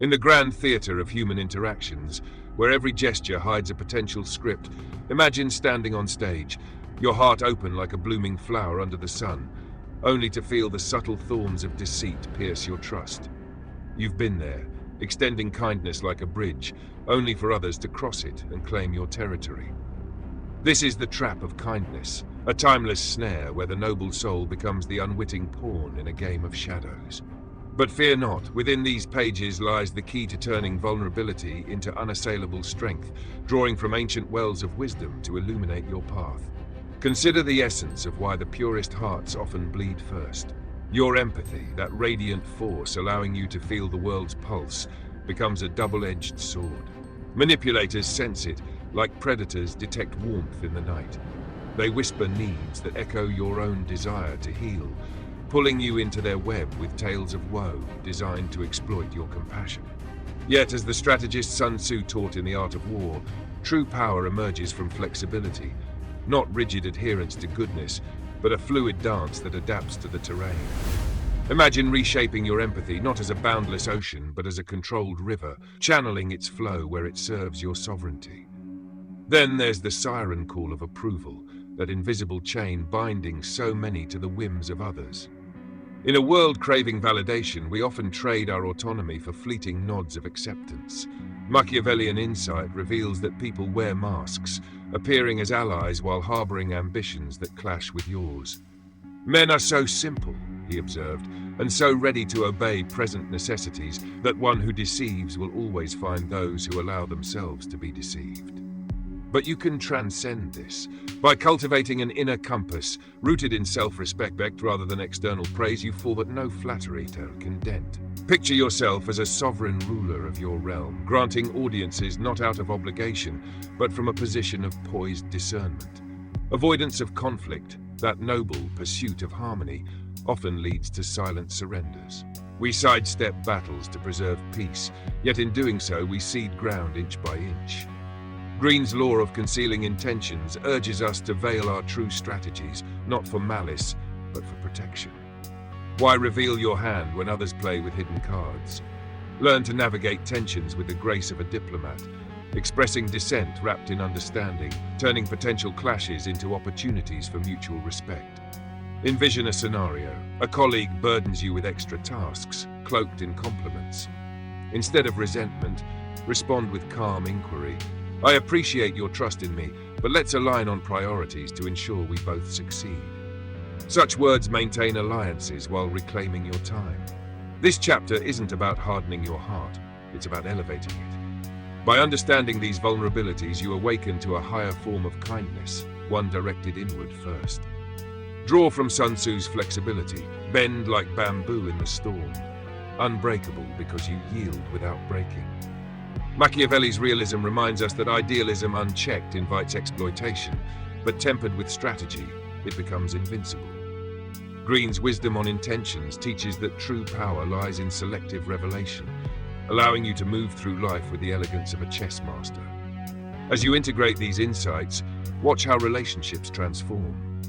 In the grand theater of human interactions, where every gesture hides a potential script, imagine standing on stage, your heart open like a blooming flower under the sun, only to feel the subtle thorns of deceit pierce your trust. You've been there, extending kindness like a bridge, only for others to cross it and claim your territory. This is the trap of kindness, a timeless snare where the noble soul becomes the unwitting pawn in a game of shadows. But fear not, within these pages lies the key to turning vulnerability into unassailable strength, drawing from ancient wells of wisdom to illuminate your path. Consider the essence of why the purest hearts often bleed first. Your empathy, that radiant force allowing you to feel the world's pulse, becomes a double-edged sword. Manipulators sense it, like predators detect warmth in the night. They whisper needs that echo your own desire to heal, pulling you into their web with tales of woe designed to exploit your compassion. Yet, as the strategist Sun Tzu taught in The Art of War, true power emerges from flexibility, not rigid adherence to goodness, but a fluid dance that adapts to the terrain. Imagine reshaping your empathy not as a boundless ocean, but as a controlled river, channeling its flow where it serves your sovereignty. Then there's the siren call of approval, that invisible chain binding so many to the whims of others. In a world craving validation, we often trade our autonomy for fleeting nods of acceptance. Machiavellian insight reveals that people wear masks, appearing as allies while harboring ambitions that clash with yours. Men are so simple, he observed, and so ready to obey present necessities that one who deceives will always find those who allow themselves to be deceived. But you can transcend this. By cultivating an inner compass, rooted in self-respect rather than external praise, you fall at no flattery can dent. Picture yourself as a sovereign ruler of your realm, granting audiences not out of obligation, but from a position of poised discernment. Avoidance of conflict, that noble pursuit of harmony, often leads to silent surrenders. We sidestep battles to preserve peace, yet in doing so we cede ground inch by inch. Greene's law of concealing intentions urges us to veil our true strategies, not for malice, but for protection. Why reveal your hand when others play with hidden cards? Learn to navigate tensions with the grace of a diplomat, expressing dissent wrapped in understanding, turning potential clashes into opportunities for mutual respect. Envision a scenario. A colleague burdens you with extra tasks, cloaked in compliments. Instead of resentment, respond with calm inquiry. I appreciate your trust in me, but let's align on priorities to ensure we both succeed. Such words maintain alliances while reclaiming your time. This chapter isn't about hardening your heart, it's about elevating it. By understanding these vulnerabilities, you awaken to a higher form of kindness, one directed inward first. Draw from Sun Tzu's flexibility, bend like bamboo in the storm, unbreakable because you yield without breaking. Machiavelli's realism reminds us that idealism unchecked invites exploitation, but tempered with strategy, it becomes invincible. Greene's wisdom on intentions teaches that true power lies in selective revelation, allowing you to move through life with the elegance of a chess master. As you integrate these insights, watch how relationships transform.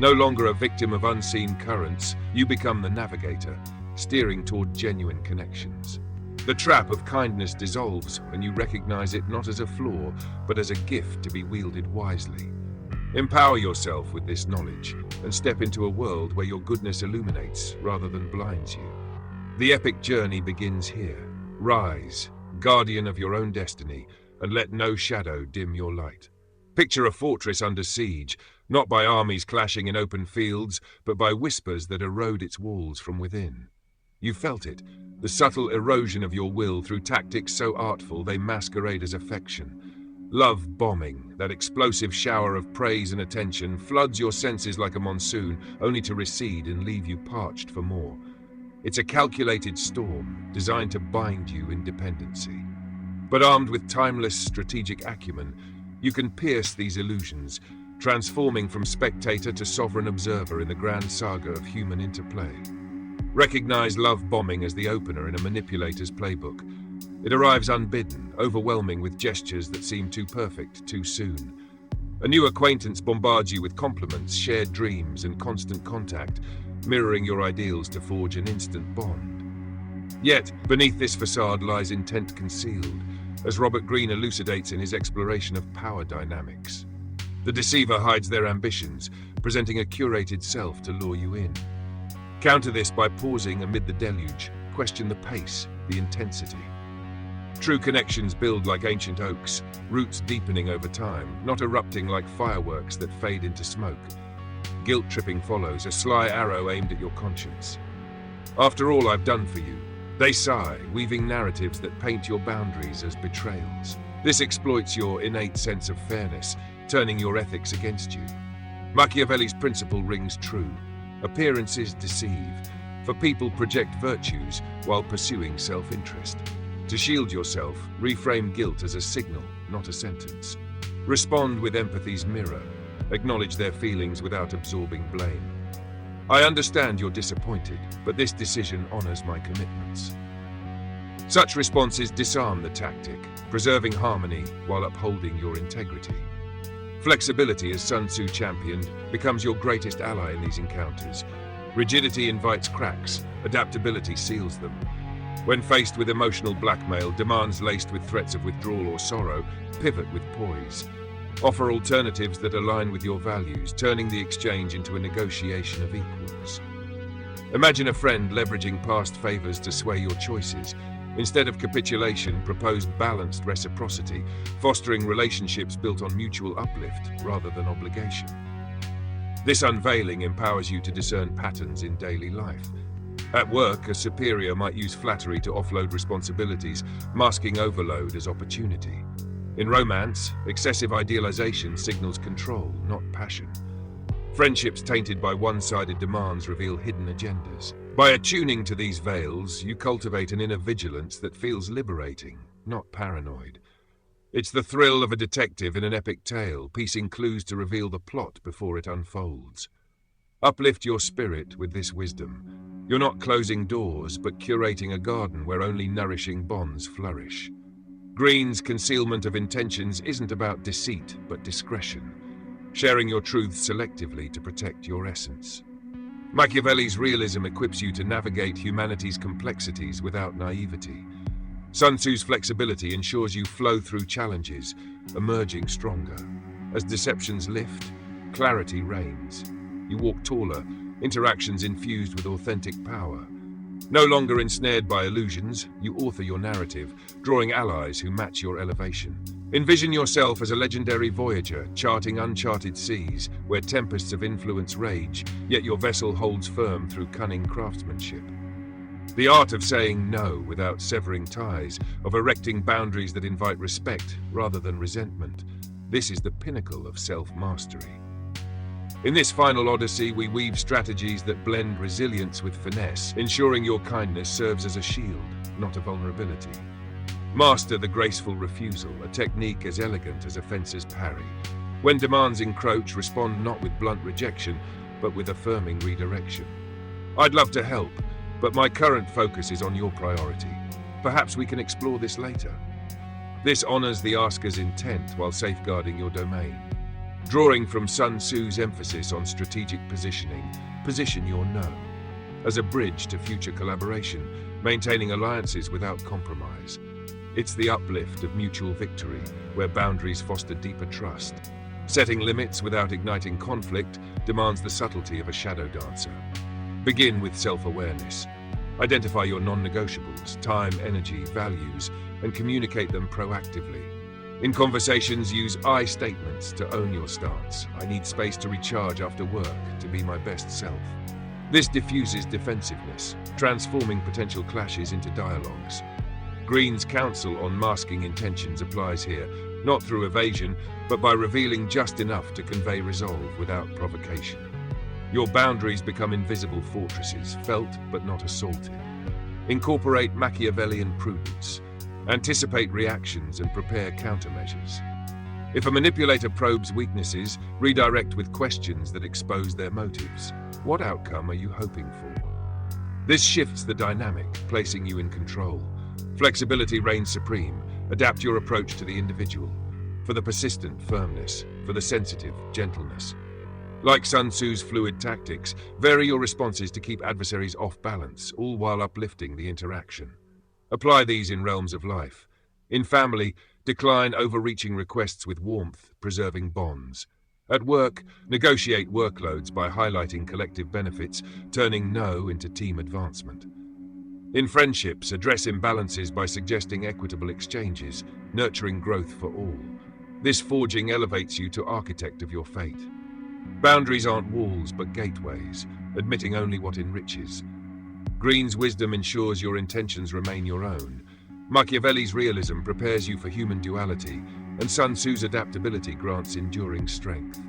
No longer a victim of unseen currents, you become the navigator, steering toward genuine connections. The trap of kindness dissolves when you recognize it not as a flaw, but as a gift to be wielded wisely. Empower yourself with this knowledge and step into a world where your goodness illuminates rather than blinds you. The epic journey begins here. Rise, guardian of your own destiny, and let no shadow dim your light. Picture a fortress under siege, not by armies clashing in open fields, but by whispers that erode its walls from within. You felt it, the subtle erosion of your will through tactics so artful they masquerade as affection. Love bombing, that explosive shower of praise and attention, floods your senses like a monsoon, only to recede and leave you parched for more. It's a calculated storm, designed to bind you in dependency. But armed with timeless strategic acumen, you can pierce these illusions, transforming from spectator to sovereign observer in the grand saga of human interplay. Recognize love bombing as the opener in a manipulator's playbook. It arrives unbidden, overwhelming with gestures that seem too perfect too soon. A new acquaintance bombards you with compliments, shared dreams, and constant contact, mirroring your ideals to forge an instant bond. Yet, beneath this facade lies intent concealed, as Robert Greene elucidates in his exploration of power dynamics. The deceiver hides their ambitions, presenting a curated self to lure you in. Counter this by pausing amid the deluge, question the pace, the intensity. True connections build like ancient oaks, roots deepening over time, not erupting like fireworks that fade into smoke. Guilt-tripping follows, a sly arrow aimed at your conscience. After all I've done for you, they sigh, weaving narratives that paint your boundaries as betrayals. This exploits your innate sense of fairness, turning your ethics against you. Machiavelli's principle rings true. Appearances deceive, for people project virtues while pursuing self-interest. To shield yourself, reframe guilt as a signal, not a sentence. Respond with empathy's mirror. Acknowledge their feelings without absorbing blame. I understand you're disappointed, but this decision honors my commitments. Such responses disarm the tactic, preserving harmony while upholding your integrity. Flexibility, as Sun Tzu championed, becomes your greatest ally in these encounters. Rigidity invites cracks, adaptability seals them. When faced with emotional blackmail, demands laced with threats of withdrawal or sorrow, pivot with poise. Offer alternatives that align with your values, turning the exchange into a negotiation of equals. Imagine a friend leveraging past favors to sway your choices. Instead of capitulation, propose balanced reciprocity, fostering relationships built on mutual uplift rather than obligation. This unveiling empowers you to discern patterns in daily life. At work, a superior might use flattery to offload responsibilities, masking overload as opportunity. In romance, excessive idealization signals control, not passion. Friendships tainted by one-sided demands reveal hidden agendas. By attuning to these veils, you cultivate an inner vigilance that feels liberating, not paranoid. It's the thrill of a detective in an epic tale, piecing clues to reveal the plot before it unfolds. Uplift your spirit with this wisdom. You're not closing doors, but curating a garden where only nourishing bonds flourish. Greene's concealment of intentions isn't about deceit, but discretion, sharing your truths selectively to protect your essence. Machiavelli's realism equips you to navigate humanity's complexities without naivety. Sun Tzu's flexibility ensures you flow through challenges, emerging stronger. As deceptions lift, clarity reigns. You walk taller, interactions infused with authentic power. No longer ensnared by illusions, you author your narrative, drawing allies who match your elevation. Envision yourself as a legendary voyager, charting uncharted seas, where tempests of influence rage, yet your vessel holds firm through cunning craftsmanship. The art of saying no without severing ties, of erecting boundaries that invite respect rather than resentment. This is the pinnacle of self-mastery. In this final odyssey, we weave strategies that blend resilience with finesse, ensuring your kindness serves as a shield, not a vulnerability. Master the graceful refusal, a technique as elegant as a fencer's parry. When demands encroach, respond not with blunt rejection, but with affirming redirection. I'd love to help, but my current focus is on your priority. Perhaps we can explore this later. This honors the asker's intent while safeguarding your domain. Drawing from Sun Tzu's emphasis on strategic positioning, position your no as a bridge to future collaboration, maintaining alliances without compromise. It's the uplift of mutual victory, where boundaries foster deeper trust. Setting limits without igniting conflict demands the subtlety of a shadow dancer. Begin with self-awareness. Identify your non-negotiables, time, energy, values, and communicate them proactively. In conversations, use I statements to own your stance. I need space to recharge after work, to be my best self. This diffuses defensiveness, transforming potential clashes into dialogues. Greene's counsel on masking intentions applies here, not through evasion, but by revealing just enough to convey resolve without provocation. Your boundaries become invisible fortresses, felt but not assaulted. Incorporate Machiavellian prudence. Anticipate reactions and prepare countermeasures. If a manipulator probes weaknesses, redirect with questions that expose their motives. What outcome are you hoping for? This shifts the dynamic, placing you in control. Flexibility reigns supreme. Adapt your approach to the individual. For the persistent, firmness. For the sensitive, gentleness. Like Sun Tzu's fluid tactics, vary your responses to keep adversaries off balance, all while uplifting the interaction. Apply these in realms of life. In family, decline overreaching requests with warmth, preserving bonds. At work, negotiate workloads by highlighting collective benefits, turning no into team advancement. In friendships, address imbalances by suggesting equitable exchanges, nurturing growth for all. This forging elevates you to architect of your fate. Boundaries aren't walls but gateways, admitting only what enriches. Greene's wisdom ensures your intentions remain your own. Machiavelli's realism prepares you for human duality, and Sun Tzu's adaptability grants enduring strength.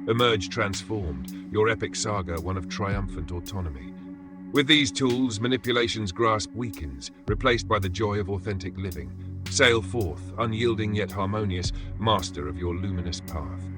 Emerge transformed, your epic saga one of triumphant autonomy. With these tools, manipulation's grasp weakens, replaced by the joy of authentic living. Sail forth, unyielding yet harmonious, master of your luminous path.